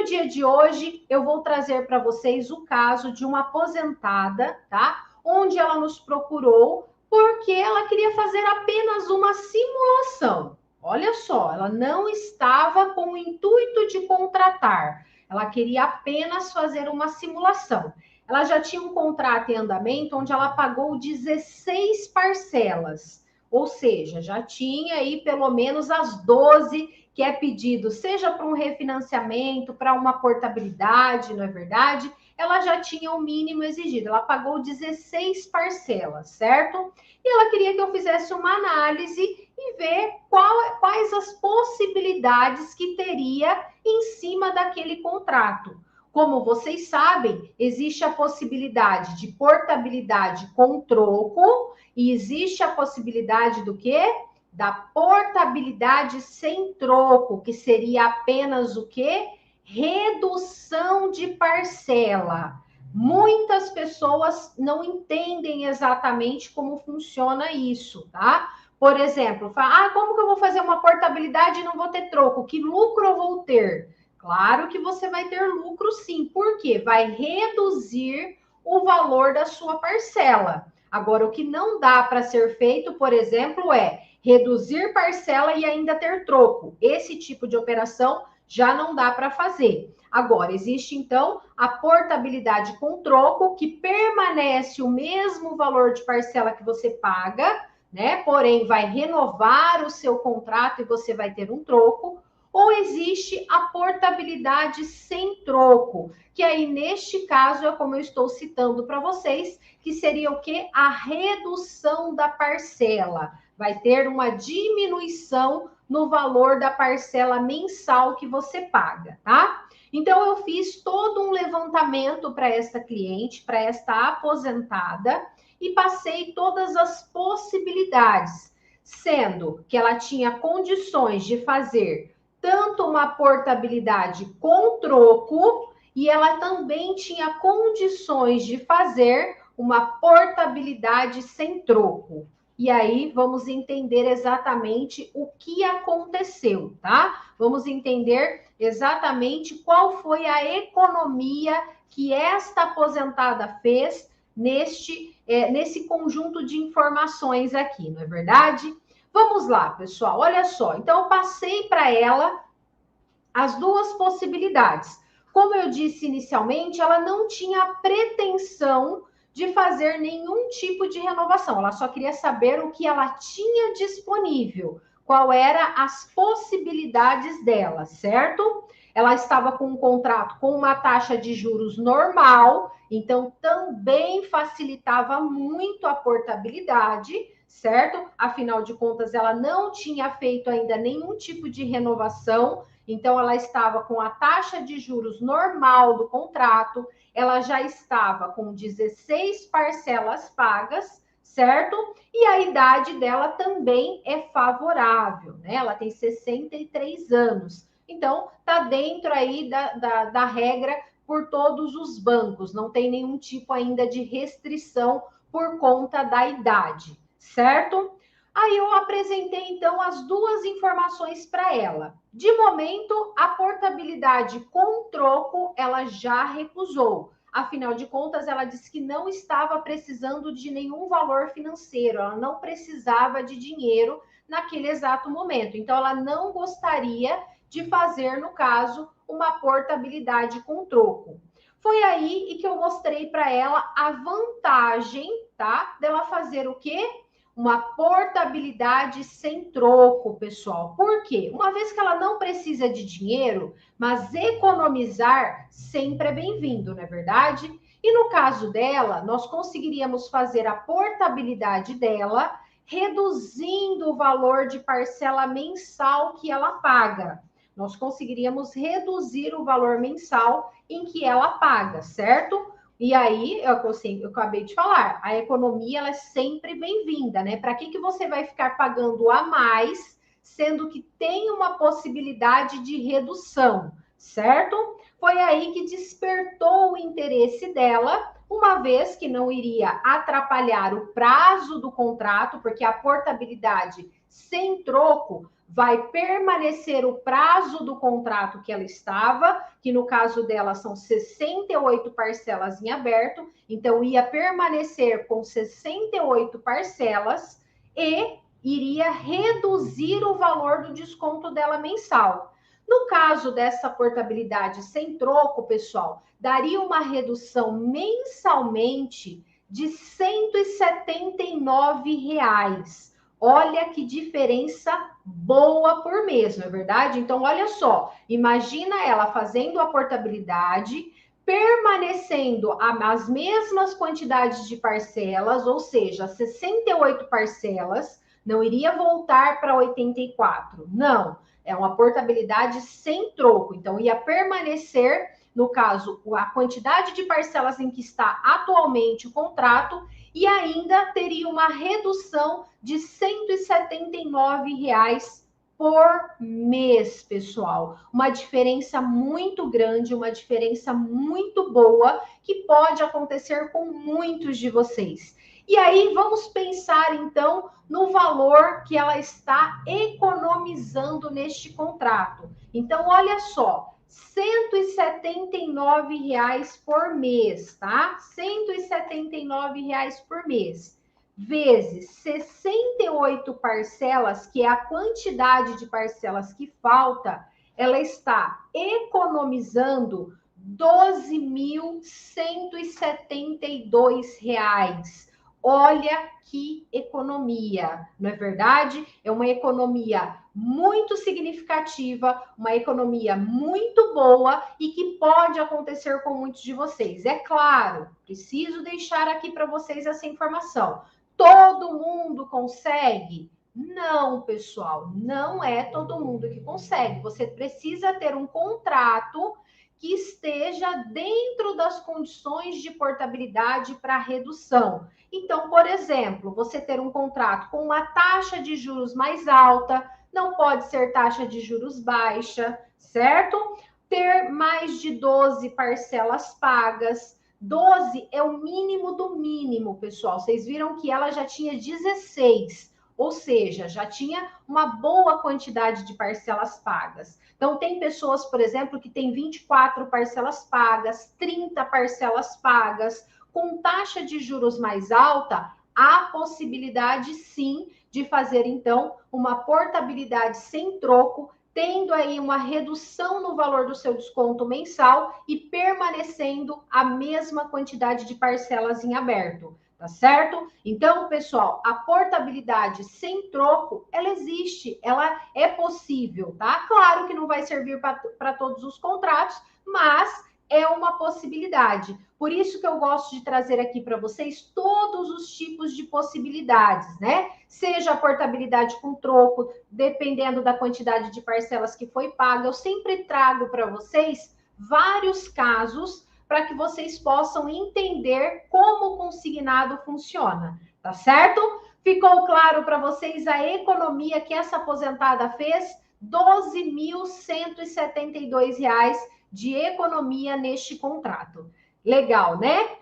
no dia de hoje, eu vou trazer para vocês o caso de uma aposentada, tá? Onde ela nos procurou porque ela queria fazer apenas uma simulação. Olha só, ela não estava com o intuito de contratar, ela queria apenas fazer uma simulação. Ela já tinha um contrato em andamento onde ela pagou 16 parcelas, ou seja, já tinha aí pelo menos as 12 que é pedido, seja para um refinanciamento, para uma portabilidade, não é verdade? Ela já tinha o mínimo exigido, ela pagou 16 parcelas, certo? E ela queria que eu fizesse uma análise e ver quais as possibilidades que teria em cima daquele contrato. Como vocês sabem, existe a possibilidade de portabilidade com troco e existe a possibilidade do quê? Da portabilidade sem troco, que seria apenas o quê? Redução de parcela. Muitas pessoas não entendem exatamente como funciona isso, tá? Por exemplo, fala, como que eu vou fazer uma portabilidade e não vou ter troco? Que lucro eu vou ter? Claro que você vai ter lucro sim, porque vai reduzir o valor da sua parcela. Agora, o que não dá para ser feito, por exemplo, é reduzir parcela e ainda ter troco. Esse tipo de operação já não dá para fazer. Agora, existe então a portabilidade com troco, que permanece o mesmo valor de parcela que você paga, né? Porém, vai renovar o seu contrato e você vai ter um troco. Ou existe a portabilidade sem troco, que aí neste caso é como eu estou citando para vocês, que seria o quê? A redução da parcela. Vai ter uma diminuição no valor da parcela mensal que você paga, tá? Então, eu fiz todo um levantamento para esta cliente, para esta aposentada, e passei todas as possibilidades, sendo que ela tinha condições de fazer tanto uma portabilidade com troco, e ela também tinha condições de fazer uma portabilidade sem troco. E aí vamos entender exatamente o que aconteceu, tá? Vamos entender exatamente qual foi a economia que esta aposentada fez nesse conjunto de informações aqui, não é verdade? Vamos lá, pessoal, olha só. Então, eu passei para ela as duas possibilidades. Como eu disse inicialmente, ela não tinha pretensão de fazer nenhum tipo de renovação. Ela só queria saber o que ela tinha disponível, qual era as possibilidades dela, certo? Ela estava com um contrato com uma taxa de juros normal, então também facilitava muito a portabilidade, certo? Afinal de contas, ela não tinha feito ainda nenhum tipo de renovação, então ela estava com a taxa de juros normal do contrato, ela já estava com 16 parcelas pagas, certo? E a idade dela também é favorável, né? Ela tem 63 anos. Então, tá dentro aí da regra por todos os bancos, não tem nenhum tipo ainda de restrição por conta da idade, certo? Aí eu apresentei, então, as duas informações para ela. De momento, a portabilidade com troco, ela já recusou. Afinal de contas, ela disse que não estava precisando de nenhum valor financeiro, ela não precisava de dinheiro naquele exato momento. Então, ela não gostaria de fazer, no caso, uma portabilidade com troco. Foi aí que eu mostrei para ela a vantagem, tá? Dela fazer o quê? Uma portabilidade sem troco, pessoal. Por quê? Uma vez que ela não precisa de dinheiro, mas economizar sempre é bem-vindo, não é verdade? E no caso dela, nós conseguiríamos fazer a portabilidade dela, reduzindo o valor de parcela mensal que ela paga. Nós conseguiríamos reduzir o valor mensal em que ela paga, certo? E aí, eu acabei de falar, a economia ela é sempre bem-vinda, né? Para que você vai ficar pagando a mais, sendo que tem uma possibilidade de redução, certo? Foi aí que despertou o interesse dela, uma vez que não iria atrapalhar o prazo do contrato, porque a portabilidade sem troco vai permanecer o prazo do contrato que ela estava, que no caso dela são 68 parcelas em aberto, então ia permanecer com 68 parcelas e iria reduzir o valor do desconto dela mensal. No caso dessa portabilidade sem troco, pessoal, daria uma redução mensalmente de R$ 179. Olha que diferença boa por mês, não é verdade? Então, olha só, imagina ela fazendo a portabilidade, permanecendo as mesmas quantidades de parcelas, ou seja, 68 parcelas, não iria voltar para 84, não. É uma portabilidade sem troco, então ia permanecer, no caso, a quantidade de parcelas em que está atualmente o contrato e ainda teria uma redução de R$ 179 por mês, pessoal. Uma diferença muito grande, uma diferença muito boa que pode acontecer com muitos de vocês. E aí, vamos pensar, então, no valor que ela está economizando neste contrato. Então, olha só, R$ 179 por mês, tá? R$ 179 por mês, vezes 68 parcelas, que é a quantidade de parcelas que falta, ela está economizando R$ 12.172. Olha que economia, não é verdade? É uma economia muito significativa, uma economia muito boa e que pode acontecer com muitos de vocês. É claro, preciso deixar aqui para vocês essa informação. Todo mundo consegue? Não, pessoal, não é todo mundo que consegue. Você precisa ter um contrato que esteja dentro das condições de portabilidade para redução. Então, por exemplo, você ter um contrato com uma taxa de juros mais alta, não pode ser taxa de juros baixa, certo? Ter mais de 12 parcelas pagas. 12 é o mínimo do mínimo, pessoal. Vocês viram que ela já tinha 16, ou seja, já tinha uma boa quantidade de parcelas pagas. Então, tem pessoas, por exemplo, que tem 24 parcelas pagas, 30 parcelas pagas, com taxa de juros mais alta, há possibilidade, sim, de fazer, então, uma portabilidade sem troco, tendo aí uma redução no valor do seu desconto mensal e permanecendo a mesma quantidade de parcelas em aberto, tá certo? Então, pessoal, a portabilidade sem troco, ela existe, ela é possível, tá? Claro que não vai servir para todos os contratos, mas é uma possibilidade. Por isso que eu gosto de trazer aqui para vocês todos os tipos de possibilidades, né? Seja a portabilidade com troco, dependendo da quantidade de parcelas que foi paga. Eu sempre trago para vocês vários casos para que vocês possam entender como o consignado funciona, tá certo? Ficou claro para vocês a economia que essa aposentada fez? R$ 12.172 de economia neste contrato. Legal, né?